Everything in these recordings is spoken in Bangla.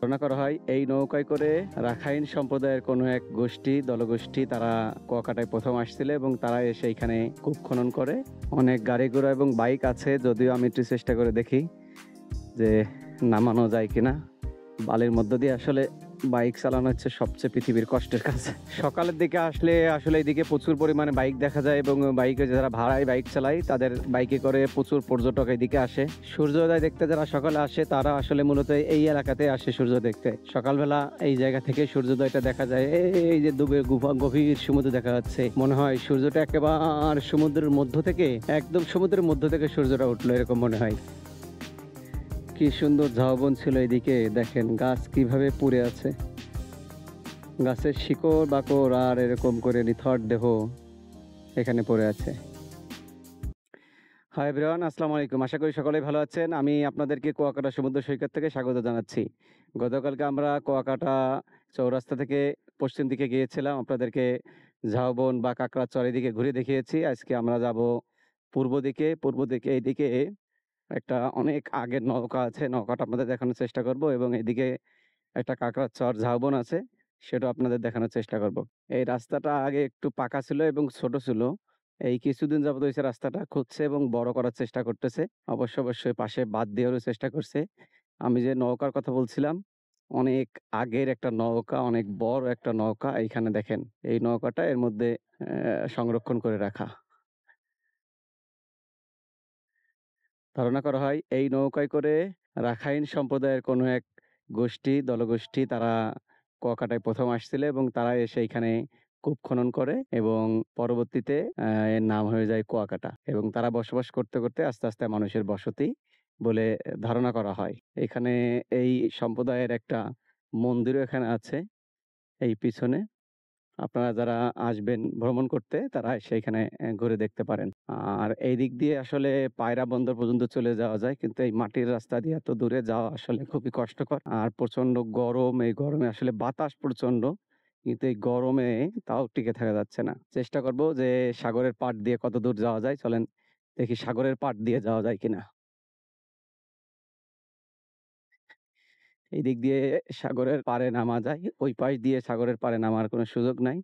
ধারণা করা হয় এই নৌকায় করে রাখাইন সম্প্রদায়ের কোনো এক দলগোষ্ঠী তারা কুয়াকাটায় প্রথম আসছিল এবং তারা এসে এখানে কূপ খনন করে। অনেক গাড়ি ঘোড়া এবং বাইক আছে, যদিও আমি একটু চেষ্টা করে দেখি যে নামানো যায় কিনা। বালির মধ্য দিয়ে আসলে বাইক চালানো হচ্ছে সবচেয়ে পৃথিবীর কষ্টের কাজ। সকালের দিকে আসলে এদিকে প্রচুর পরিমাণে বাইক দেখা যায় এবং বাইকে যারা ভাড়ায় বাইক চালায় তাদের বাইকে করে প্রচুর পর্যটক এদিকে আসে সূর্যোদয় দেখতে। যারা সকালে আসে তারা আসলে মূলত এই এলাকাতে আসে সূর্য দেখতে। সকালবেলা এই জায়গা থেকে সূর্যোদয়টা দেখা যায়। এই যে ডুবে গভীর সমুদ্র দেখা যাচ্ছে, মনে হয় সূর্যটা একেবারে সমুদ্রের মধ্য থেকে, একদম সমুদ্রের মধ্য থেকে সূর্যটা উঠলো এরকম মনে হয়। কি সুন্দর ঝাউবন ছিল এদিকে, দেখেন গাছ কিভাবে পড়ে আছে, গাছের শিকড় বাকড় আর এরকম করে নিথর দেহ এখানে পড়ে আছে। হাই এভরিওয়ান, আসসালামু আলাইকুম। আশা করি সকলেই ভালো আছেন। আমি আপনাদেরকে কুয়াকাটা সমুদ্র সৈকত থেকে স্বাগত জানাচ্ছি। গতকালকে আমরা কুয়াকাটা চৌরাস্তা থেকে পশ্চিম দিকে গিয়েছিলাম, আপনাদেরকে ঝাউবন বা কাকড়াচর এদিকে ঘুরে দেখিয়েছি। আজকে আমরা যাব পূর্ব দিকে এইদিকে একটা অনেক আগের নৌকা আছে, নৌকাটা আপনাদের দেখানোর চেষ্টা করব এবং এদিকে একটা কাকড়াচর ঝাউবন আছে, সেটা আপনাদের দেখানোর চেষ্টা করব। এই রাস্তাটা আগে একটু পাকা ছিল এবং ছোট ছিল। এই কিছুদিন যাবত হয়েছে রাস্তাটা খুঁজছে এবং বড় করার চেষ্টা করতেছে। অবশ্যই পাশে বাঁধ দেওয়ারও চেষ্টা করছে। আমি যে নৌকার কথা বলছিলাম, অনেক আগের একটা নৌকা, অনেক বড় একটা নৌকা। এইখানে দেখেন এই নৌকাটা এর মধ্যে সংরক্ষণ করে রাখা। ধারণা করা হয় এই নৌকায় করে রাখাইন সম্প্রদায়ের কোনো এক দলগোষ্ঠী তারা কুয়াকাটায় প্রথম আসছিল এবং তারা এসে এখানে কূপ খনন করে এবং পরবর্তীতে এর নাম হয়ে যায় কুয়াকাটা এবং তারা বসবাস করতে করতে আস্তে আস্তে মানুষের বসতি বলে ধারণা করা হয়। এখানে এই সম্প্রদায়ের একটা মন্দিরও এখানে আছে এই পিছনে। আপনারা যারা আসবেন ভ্রমণ করতে তারা সেইখানে ঘুরে দেখতে পারেন। আর এই দিক দিয়ে আসলে পায়রা বন্দর পর্যন্ত চলে যাওয়া যায়, কিন্তু এই মাটির রাস্তা দিয়ে এত দূরে যাওয়া আসলে খুবই কষ্টকর। আর প্রচন্ড গরম, এই গরমে আসলে বাতাস প্রচন্ড, কিন্তু এই গরমে তাও টিকে থাকা যাচ্ছে না। চেষ্টা করব যে সাগরের পাড় দিয়ে কত দূর যাওয়া যায়, চলেন দেখি সাগরের পাড় দিয়ে যাওয়া যায় কিনা। এই দিক দিয়ে সাগরের পাড়ে নামা যায়, ওই পাশ দিয়ে সাগরের পাড়ে নামার কোনো সুযোগ নাই,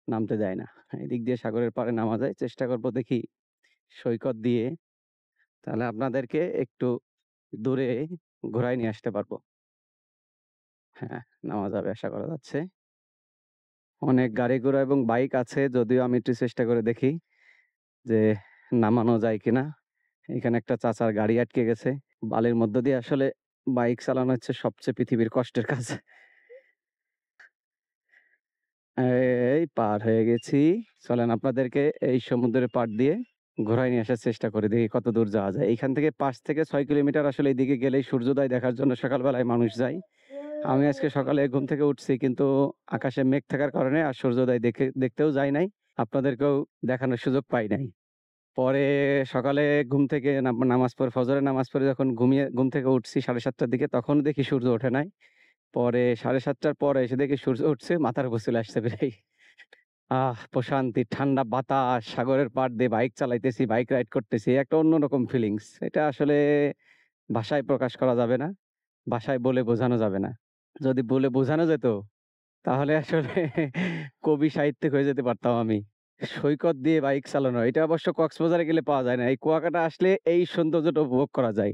নামতে দেয় না। এদিক দিয়ে সাগরের পাড়ে নামা যায়, চেষ্টা করব দেখি সৈকত দিয়ে, তাহলে আপনাদেরকে একটু দূরে ঘোরায় নিয়ে আসতে পারবো। হ্যাঁ, নামা যাবে আশা করা যাচ্ছে। অনেক গাড়ি ঘোড়া এবং বাইক আছে, যদিও আমি একটু চেষ্টা করে দেখি যে নামানো যায় কিনা। এখানে একটা চাচার গাড়ি আটকে গেছে। বালির মধ্য দিয়ে আসলে বাইক চালানো হচ্ছে সবচেয়ে পৃথিবীর কষ্টের কাজ। এই পার হয়ে গেছি। চলেন আপনাদেরকে এই সমুদ্রের পাড় দিয়ে ঘোরায় নিয়ে আসার চেষ্টা করি, দেখি কত দূর যাওয়া যায়। এইখান থেকে ৫ থেকে ৬ কিলোমিটার আসলে এইদিকে গেলেই সূর্যোদয় দেখার জন্য সকালবেলায় মানুষ যায়। আমি আজকে সকালে ঘুম থেকে উঠছি, কিন্তু আকাশে মেঘ থাকার কারণে আর সূর্যোদয় দেখতেও যাই নাই, আপনাদেরকেও দেখানোর সুযোগ পাই নাই। পরে সকালে ঘুম থেকে নামাজ পড়ে, ফজরের নামাজ পড়ে যখন ঘুম থেকে উঠছি ৭:৩০টার দিকে, তখন দেখি সূর্য ওঠে নাই। পরে ৭:৩০টার পরে এসে দেখি সূর্য উঠছে, মাথার উপর চলে আসছে প্রায়। প্রশান্তি, ঠান্ডা বাতাস, সাগরের পাড় দিয়ে বাইক চালাইতেছি, বাইক রাইড করতেছি, একটা অন্যরকম ফিলিংস। এটা আসলে ভাষায় প্রকাশ করা যাবে না, ভাষায় বলে বোঝানো যাবে না। যদি বলে বোঝানো যেত তাহলে আসলে কবি সাহিত্যিক হয়ে যেতে পারতাম আমি। সৈকত দিয়ে বাইক চালানো, এটা অবশ্য কক্সবাজারে গেলে পাওয়া যায় না। এই কুয়াকাটা আসলে এই সৌন্দর্যটা উপভোগ করা যায়।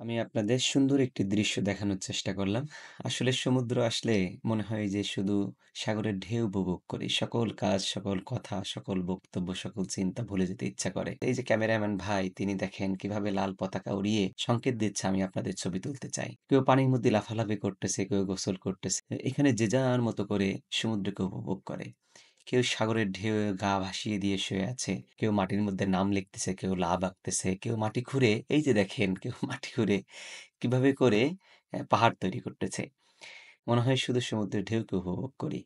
আমি আপনাদের সুন্দর একটি দৃশ্য দেখানোর চেষ্টা করলাম। আসলে সমুদ্র আসলে মনে হয় যে শুধু সাগরের ঢেউ উপভোগ করি। সকল কাজ, সকল কথা, সকল বক্তব্য, সকল চিন্তা ভুলে যেতে ইচ্ছা করে। এই যে ক্যামেরাম্যান ভাই তিনি দেখেন কিভাবে লাল পতাকা উড়িয়ে সংকেত দিচ্ছে আমি আপনাদের ছবি তুলতে চাই। কেউ পানির মধ্যে লাফালাফি করতেছে, কেউ গোসল করতেছে। এখানে যে যার মতো করে সমুদ্রকে উপভোগ করে। কেউ সাগরের ঢেউয়ে গা ভাসিয়ে দিয়ে শুয়ে আছে। কেউ মাটির মধ্যে নাম লিখতেছে, কেউ লাভ আঁকতেছে, কেউ মাটি খুঁড়ে এই যে দেখেন কেউ মাটি খুঁড়ে কিভাবে করে পাহাড় তৈরি করতেছে। মনে হয় শুধু সমুদ্রের ঢেউকে উপভোগ করি।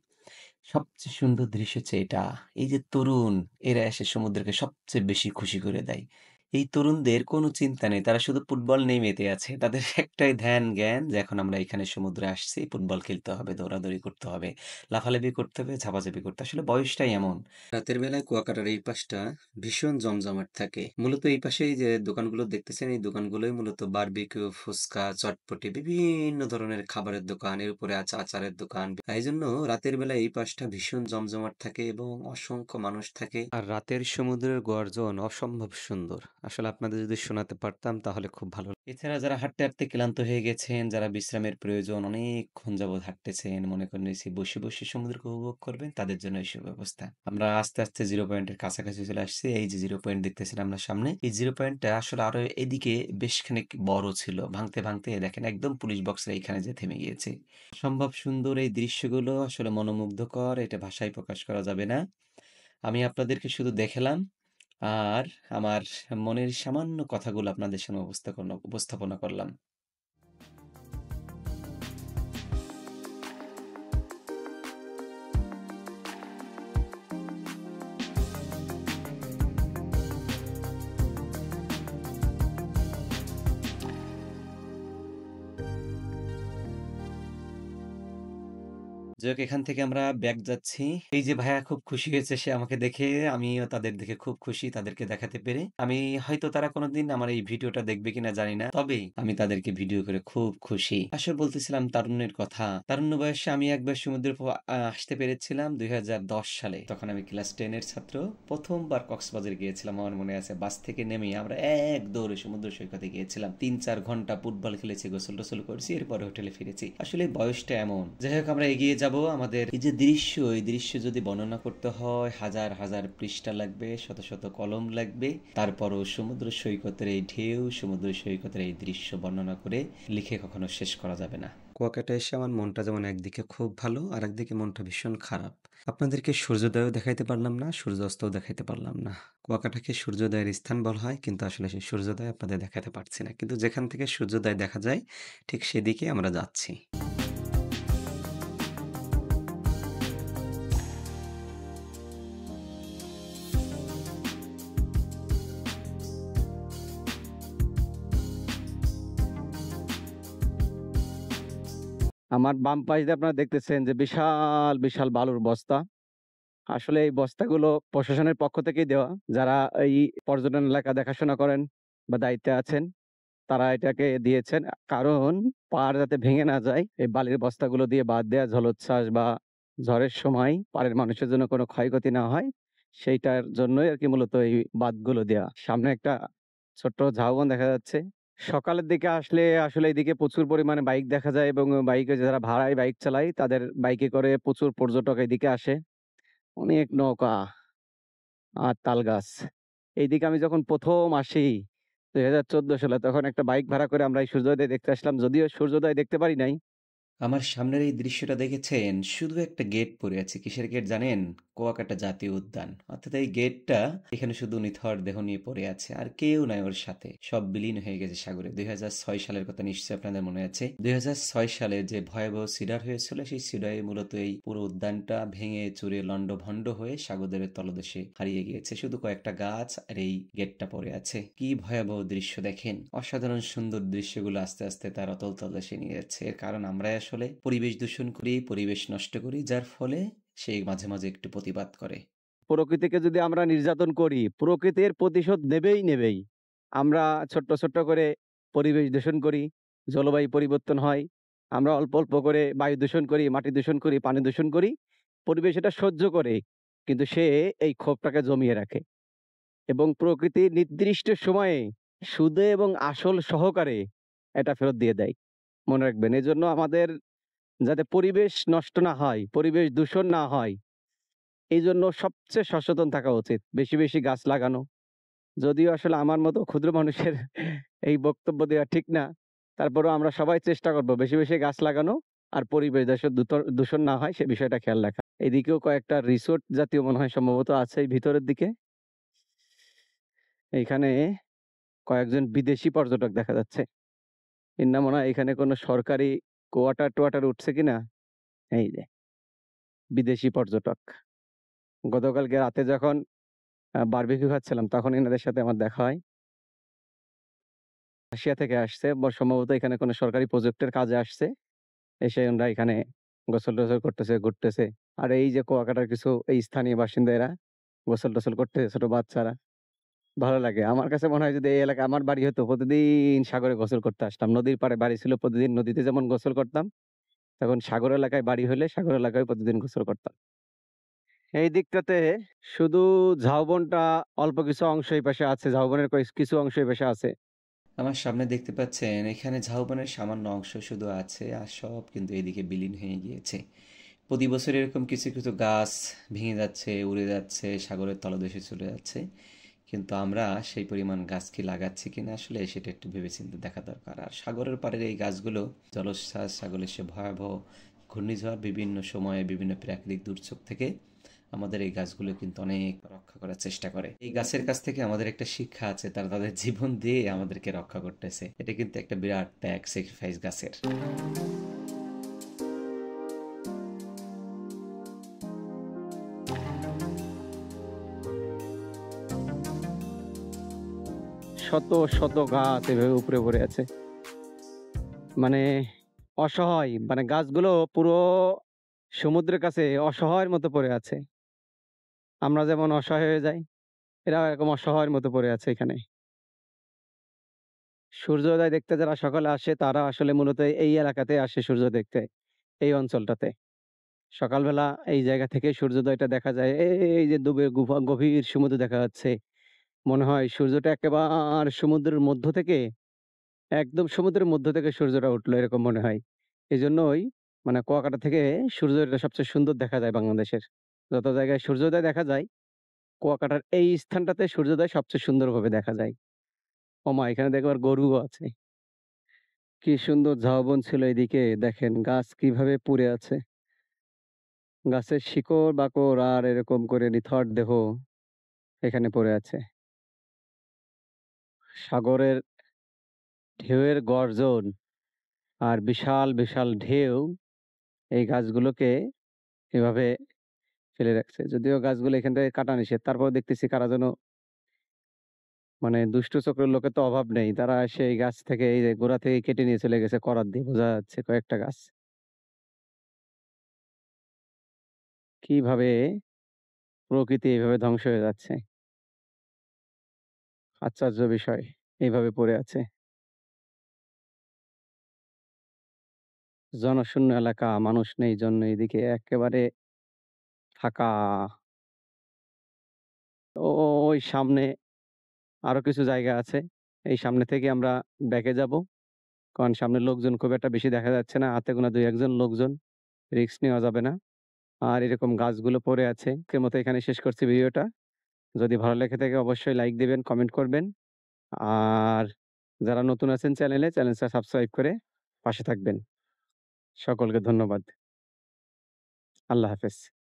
সবচেয়ে সুন্দর দৃশ্য হচ্ছে এটা। এই যে তরুণ এরা এসে সমুদ্রকে সবচেয়ে বেশি খুশি করে দেয়। এই তরুণদের কোনো চিন্তা নেই। তারা শুধু ফুটবল নিয়েই মেতে আছে। তাদের একটাই ধ্যান জ্ঞান যে এখন আমরা এখানে সমুদ্রে আসছি, ফুটবল খেলতে হবে, দৌড়াদৌড়ি করতে হবে, লাফালাফি করতে হবে, ঝাপাঝাপি করতে হবে। আসলে বয়সটাই এমন। রাতের বেলায় কুয়াকাটার এই পাশটা ভীষণ জমজমাট থাকে। মূলত এই পাশে এই যে দোকানগুলো দেখতেছেন, এই দোকানগুলোই মূলত বারবিকিউ, ফুচকা, চটপটি বিভিন্ন ধরনের খাবারের দোকান, এর উপরে আছে আচারের দোকান। এইজন্য রাতের বেলায় এই পাশটা ভীষণ জমজমাট থাকে এবং অসংখ্য মানুষ থাকে। আর রাতের সমুদ্রের গর্জন অসম্ভব সুন্দর। আসলে আপনাদের যদি শোনাতে পারতাম তাহলে খুব ভালো। এছাড়া যারা হাঁটতে, হাঁটতে ক্লান্ত হয়ে গেছেন, যারা বিশ্রামের প্রয়োজন, অনেকক্ষণ যাবৎ হাঁটতেছেন, মনে করেন এসে বসে, বসে সমুদ্রকে উপভোগ করবেন, তাদের জন্য এই সুব্যবস্থা। আমরা আস্তে, আস্তে জিরো পয়েন্টের কাছাকাছি চলে আসছি। এই যে জিরো পয়েন্ট দেখতেছেন আমরা সামনে, এই জিরো পয়েন্টটা আসলে আরো এদিকে বেশ খানিক বড় ছিল। ভাঙতে, ভাঙতে দেখেন একদম পুলিশ বক্সের এইখানে যেয়ে থেমে গিয়েছে। অসম্ভব সুন্দর এই দৃশ্যগুলো আসলে মনোমুগ্ধকর। এটা ভাষায় প্রকাশ করা যাবে না। আমি আপনাদেরকে শুধু দেখালাম আর আমার মনের সামান্য কথাগুলো আপনাদের সামনে উপস্থাপনা করলাম। যাই হোক এখান থেকে আমরা ব্যাক যাচ্ছি। এই যে ভাইয়া খুব খুশি হয়েছে সে আমাকে দেখে, আমিও তাদের দেখে খুব খুশি তাদেরকে দেখাতে পেরে। আমি হয়তো তারা কোনোদিন আমার এই ভিডিওটা দেখবে কিনা জানি না। তবে আমি তাদেরকে ভিডিও করে খুব খুশি। আসলে বলতেছিলাম তারুণ্যের কথা। তারুণ্য বয়সে আমি একবার সমুদ্রে আসতে পেরেছিলাম ২০১০ সালে। তখন আমি ক্লাস 10 এর ছাত্র। ১ম বার কক্সবাজার গিয়েছিলাম আমার মনে আছে। বাস থেকে নেমে আমরা এক দৌড়ে সমুদ্র সৈকতে গিয়েছিলাম। ৩-৪ ঘন্টা ফুটবল খেলেছি, গোসল-টোসল করেছি, এরপরে হোটেলে ফিরেছি। আসলে বয়সটা এমন। যাই হোক আমরা এগিয়ে যাব। আমাদের এই যে দৃশ্য, এই দৃশ্য যদি বর্ণনা করতে হয় হাজার, হাজার পৃষ্ঠা লাগবে, শত, শত কলম লাগবে। তারপরও সমুদ্র সৈকতের এই ঢেউ, সমুদ্র সৈকতের এই দৃশ্য বর্ণনা করে লিখে কখনো শেষ করা যাবে না। কুয়াকাটা এসে আমার মনটা যেমন একদিকে খুব ভালো, আর একদিকে মনটা ভীষণ খারাপ। আপনাদেরকে সূর্যোদয়ও দেখাইতে পারলাম না, সূর্যাস্তও দেখাইতে পারলাম না। কুয়াকাটাকে সূর্যোদয়ের স্থান বলা হয়, কিন্তু আসলে সেই সূর্যোদয় আপনাদের দেখাতে পারছি না। কিন্তু যেখান থেকে সূর্যোদয় দেখা যায় ঠিক সেদিকে আমরা যাচ্ছি। আমার বাম পাশ দিয়ে আপনারা দেখতেছেন যে বিশাল, বিশাল বালুর বস্তা। আসলে এই বস্তাগুলো প্রশাসনের পক্ষ থেকেই দেওয়া। যারা এই পর্যটন এলাকা দেখাশোনা করেন বা দায়িত্বে আছেন, তারা এটাকে দিয়েছেন। কারণ পাড় যাতে ভেঙে না যায়, এই বালির বস্তাগুলো দিয়ে বাঁধ দেয়া জলোচ্ছ্বাস বা ঝড়ের সময় পাড়ের মানুষের জন্য কোনো ক্ষয়ক্ষতি না হয়, সেইটার জন্যই আরকি মূলত এই বাঁধগুলো দেয়া। সামনে একটা ছোট্ট ঝাউবন দেখা যাচ্ছে। সকালের দিকে আসলে আসলে এদিকে প্রচুর পরিমাণে বাইক দেখা যায় এবং বাইকে যারা ভাড়ায় বাইক চালায় তাদের বাইকে করে প্রচুর পর্যটক এদিকে আসে। অনেক নৌকা আর তালগাছ। এইদিকে আমি যখন ১ম আসি ২০১৪ সালে তখন একটা বাইক ভাড়া করে আমরা এই সূর্যোদয় দেখতে আসলাম। যদিও সূর্যোদয় দেখতে পারি নাই। আমার সামনের এই দৃশ্যটা দেখেছেন, শুধু একটা গেট পড়ে আছে। কিসের গেট জানেন? কুয়াকাটা জাতীয় উদ্যান। অর্থাৎ এই গেটটা এখানে শুধু নিথর দেহ নিয়ে পড়ে আছে, আর কেউ নাই ওর সাথে। সব বিলীন হয়ে গেছে সাগরে। ২০০৬ সালের কথা নিশ্চয়ই আপনাদের মনে আছে। ২০০৬ সালে যে ভয়াবহ সিডার হয়েছিল, সেই সিডারে মূলত এই পুরো উদ্যানটা ভেঙে চুরে লন্ডভন্ড হয়ে সাগরের তলদেশে হারিয়ে গিয়েছে। শুধু কয়েকটা গাছ আর এই গেটটা পড়ে আছে। কি ভয়াবহ দৃশ্য দেখেন। অসাধারণ সুন্দর দৃশ্যগুলো আস্তে আস্তে তার অতল তলদেশে নিয়ে যাচ্ছে। এর কারণ আমরাই আসলে পরিবেশ দূষণ করি, পরিবেশ নষ্ট করি, যার ফলে সে মাঝে, মাঝে একটু প্রতিবাদ করে। প্রকৃতিকে যদি আমরা নির্যাতন করি, প্রকৃতির প্রতিশোধ নেবেই, নেবেই। আমরা ছোট্ট, ছোট্ট করে পরিবেশ দূষণ করি, জলবায়ু পরিবর্তন হয়। আমরা অল্প, অল্প করে বায়ু দূষণ করি, মাটি দূষণ করি, পানি দূষণ করি। পরিবেশ এটা সহ্য করে। কিন্তু সে এই ক্ষোভটাকে জমিয়ে রাখে এবং প্রকৃতি নির্দিষ্ট সময়ে সুদে এবং আসল সহকারে এটা ফেরত দিয়ে দেয়। মনে রাখবেন। এজন্য আমাদের যাতে পরিবেশ নষ্ট না হয়, পরিবেশ দূষণ না হয়, এইজন্য সবচেয়ে সচেতন থাকা উচিত। বেশি, বেশি গাছ লাগানো। যদিও আসলে আমার মতো ক্ষুদ্র মানুষের এই বক্তব্য দেওয়া ঠিক না। তারপরেও আমরা সবাই চেষ্টা করব বেশি, বেশি গাছ লাগানো আর পরিবেশ যাতে দূষণ না হয় সে বিষয়টা খেয়াল রাখা। এদিকেও কয়েকটা রিসোর্ট জাতীয় মনে হয় সম্ভবত আছে এই ভিতরের দিকে। এইখানে কয়েকজন বিদেশি পর্যটক দেখা যাচ্ছে। এর না মনে হয় এখানে কোনো সরকারি কোয়ার্টার-টোয়ার্টার উঠছে কিনা? এই যে বিদেশি পর্যটক। গতকালকে রাতে যখন বারবিকিউ খাচ্ছিলাম তখন এনাদের সাথে আমার দেখা হয়। রাশিয়া থেকে আসছে সম্ভবত এখানে কোনো সরকারি প্রজেক্টের কাজে আসছে। এসে ওনরা এখানে গোসল-টোসল করতেছে, ঘুরতেছে। আর এই যে কুয়াকাটার কিছু এই স্থানীয় বাসিন্দা এরা গোসল-টোসল করতেছে ছোট বাচ্চারা। ভালো লাগে। আমার কাছে মনে হয় যদি এই এলাকায় আমার বাড়ি হতো প্রতিদিন সাগরে গোসল করতে আসতাম। নদীর পাড়ে বাড়ি ছিল প্রতিদিন নদীতে যেমন গোসল করতাম, তখন সাগর এলাকায় বাড়ি হইলে সাগর এলাকায় প্রতিদিন গোসল করতাম। এই দিকটাতে শুধু ঝাউবনটা অল্প কিছু অংশ এই পাশে আছে। ঝাউবনের কিছু অংশ এই পাশে আছে। আমার সামনে দেখতে পাচ্ছেন এখানে ঝাউবনের সামান্য অংশ শুধু আছে আর সব কিন্তু এদিকে বিলীন হয়ে গিয়েছে। প্রতি বছর এরকম কিছু কিছু গাছ ভেঙে যাচ্ছে, উড়ে যাচ্ছে, সাগরের তলদেশে চলে যাচ্ছে। কিন্তু আমরা সেই পরিমাণ গাছ কি লাগাচ্ছি কিনা আসলে সেটা একটু ভেবেচিন্তে দেখা দরকার। আর সাগরের পাড়ের এই গাছগুলো জলোচ্ছ্বাস, সাগরের সে ভয়াবহ ঘূর্ণিঝড়, বিভিন্ন সময়ে বিভিন্ন প্রাকৃতিক দুর্যোগ থেকে আমাদের এই গাছগুলো কিন্তু অনেক রক্ষা করার চেষ্টা করে। এই গাছের কাছ থেকে আমাদের একটা শিক্ষা আছে, তারা তাদের জীবন দিয়ে আমাদেরকে রক্ষা করতেছে। এটা কিন্তু একটা বিরাট ত্যাগ, স্যাক্রিফাইস গাছের। শত, শত গাছ এভাবে উপরে পড়ে আছে। মানে অসহায় মানে গাছগুলো পুরো সমুদ্রের কাছে অসহায়ের মতো পড়ে আছে। আমরা যেমন অসহায় হয়ে যাই, এরাও এরকম অসহায়ের মতো পড়ে আছে এখানে। সূর্যোদয় দেখতে যারা সকালে আসে তারা আসলে মূলত এই এলাকাতে আসে সূর্য দেখতে, এই অঞ্চলটাতে। সকালবেলা এই জায়গা থেকে সূর্যোদয়টা দেখা যায়। এই যে ডুবে গভীর সমুদ্র দেখা যাচ্ছে। মনে হয় সূর্যটা একেবারে সমুদ্রের মধ্য থেকে একদম সমুদ্রের মধ্য থেকে সূর্যটা উঠলো এরকম মনে হয়। এজন্যই মানে কুয়াকাটা থেকে সূর্যোদয়টা সবচেয়ে সুন্দর দেখা যায় বাংলাদেশের। যত জায়গায় সূর্যোদয় দেখা যায়, কুয়াকাটার এই স্থানটাতে সূর্যোদয় সবচেয়ে সুন্দরভাবে দেখা যায়। ওমা! এখানে দেখবার গরুও আছে। কি সুন্দর ঝাউবন ছিল এদিকে দেখেন গাছ কিভাবে পুড়ে আছে। গাছের শিকড়-বাকড় আর এরকম করে নিথর দেহ এখানে পড়ে আছে। সাগরের ঢেউয়ের গর্জন আর বিশাল, বিশাল ঢেউ এই গাছগুলোকে এভাবে ফেলে রাখছে। যদিও গাছগুলো এখান থেকে কাটা নিষেধ। তারপরেও দেখতেছি কারা যেন মানে দুষ্ট চক্রের লোকের তো অভাব নেই। তারা এসে এই গাছ থেকে এই যে গোড়া থেকে কেটে নিয়ে চলে গেছে করাত দিয়ে বোঝা যাচ্ছে কয়েকটা গাছ। কিভাবে প্রকৃতি এভাবে ধ্বংস হয়ে যাচ্ছে। আশ্চর্য বিষয়। এইভাবে পড়ে আছে। জনশূন্য এলাকা, মানুষ নেই জন্য এদিকে একেবারে ফাঁকা। ওই সামনে আরো কিছু জায়গা আছে। এই সামনে থেকে আমরা ব্যাকে যাবো। কারণ সামনে লোকজন খুব একটা বেশি দেখা যাচ্ছে না। হাতে গোনা ২-১ জন লোকজন। রিস্ক নেওয়া যাবে না। আর এরকম গাছগুলো পড়ে আছে। আজকের মতো এখানে শেষ করছি ভিডিওটা। যদি ভালো লেগে থাকে অবশ্যই লাইক দিবেন, কমেন্ট করবেন। আর যারা নতুন আছেন চ্যানেলটা সাবস্ক্রাইব করে পাশে থাকবেন। সকলকে ধন্যবাদ। আল্লাহ হাফেজ।